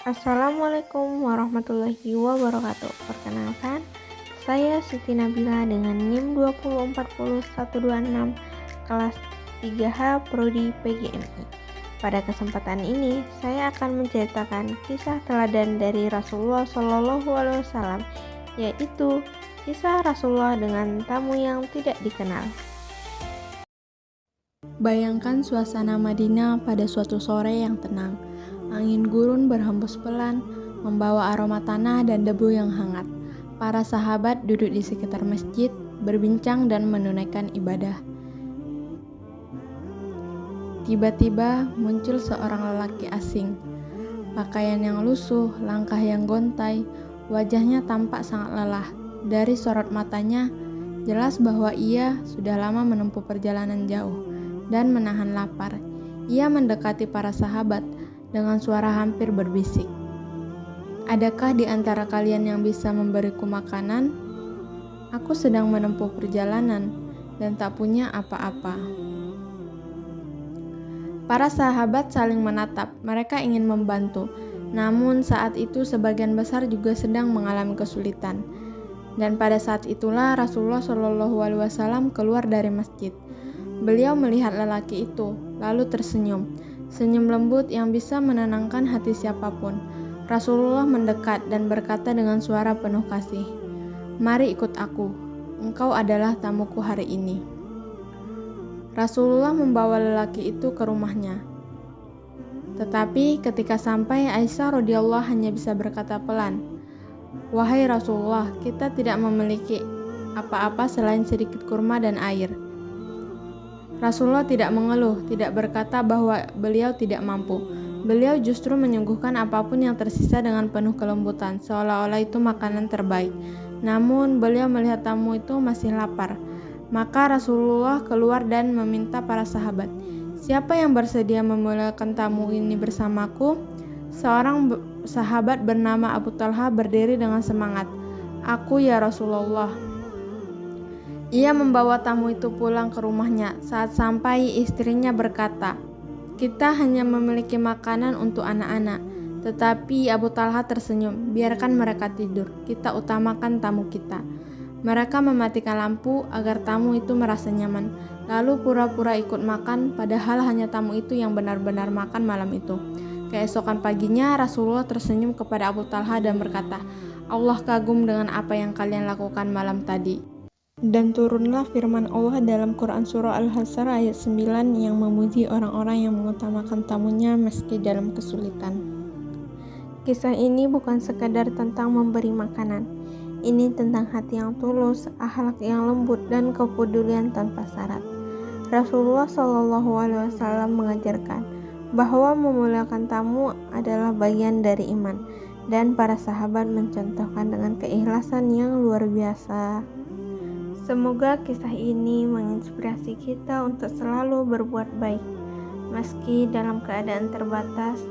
Assalamualaikum warahmatullahi wabarakatuh. Perkenalkan, saya Siti Nabila dengan NIM 2040126 kelas 3H Prodi PGMI. Pada kesempatan ini, saya akan menceritakan kisah teladan dari Rasulullah SAW, yaitu kisah Rasulullah dengan tamu yang tidak dikenal. Bayangkan suasana Madinah pada suatu sore yang tenang. Angin gurun berhembus pelan, membawa aroma tanah dan debu yang hangat. Para sahabat duduk di sekitar masjid, berbincang dan menunaikan ibadah. Tiba-tiba muncul seorang lelaki asing. Pakaian yang lusuh, langkah yang gontai, wajahnya tampak sangat lelah. Dari sorot matanya, jelas bahwa ia sudah lama menempuh perjalanan jauh dan menahan lapar. Ia mendekati para sahabat dengan suara hampir berbisik. "Adakah di antara kalian yang bisa memberiku makanan? Aku sedang menempuh perjalanan dan tak punya apa-apa." Para sahabat saling menatap, mereka ingin membantu. Namun saat itu sebagian besar juga sedang mengalami kesulitan. Dan pada saat itulah Rasulullah SAW keluar dari masjid. Beliau melihat lelaki itu, lalu tersenyum. Senyum lembut yang bisa menenangkan hati siapapun. Rasulullah mendekat dan berkata dengan suara penuh kasih, "Mari ikut aku, engkau adalah tamuku hari ini." Rasulullah membawa lelaki itu ke rumahnya. Tetapi ketika sampai, Aisyah radhiyallahu hanya bisa berkata pelan, "Wahai Rasulullah, kita tidak memiliki apa-apa selain sedikit kurma dan air." Rasulullah tidak mengeluh, tidak berkata bahwa beliau tidak mampu. Beliau justru menyuguhkan apapun yang tersisa dengan penuh kelembutan, seolah-olah itu makanan terbaik. Namun beliau melihat tamu itu masih lapar. Maka Rasulullah keluar dan meminta para sahabat, "Siapa yang bersedia memuliakan tamu ini bersamaku?" Seorang sahabat bernama Abu Talha berdiri dengan semangat, "Aku ya Rasulullah." Ia membawa tamu itu pulang ke rumahnya. Saat sampai, istrinya berkata, "Kita hanya memiliki makanan untuk anak-anak." Tetapi Abu Talha tersenyum, "Biarkan mereka tidur, kita utamakan tamu kita." Mereka mematikan lampu agar tamu itu merasa nyaman, lalu pura-pura ikut makan, padahal hanya tamu itu yang benar-benar makan malam itu. Keesokan paginya, Rasulullah tersenyum kepada Abu Talha dan berkata, "Allah kagum dengan apa yang kalian lakukan malam tadi." Dan turunlah firman Allah dalam Quran Surah Al-Hasyr ayat 9 yang memuji orang-orang yang mengutamakan tamunya meski dalam kesulitan. Kisah ini bukan sekadar tentang memberi makanan. Ini tentang hati yang tulus, akhlak yang lembut, dan kepedulian tanpa syarat. Rasulullah SAW mengajarkan bahwa memuliakan tamu adalah bagian dari iman, dan para sahabat mencontohkan dengan keikhlasan yang luar biasa. Semoga kisah ini menginspirasi kita untuk selalu berbuat baik, meski dalam keadaan terbatas,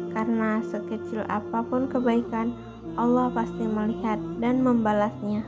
karena sekecil apapun kebaikan, Allah pasti melihat dan membalasnya.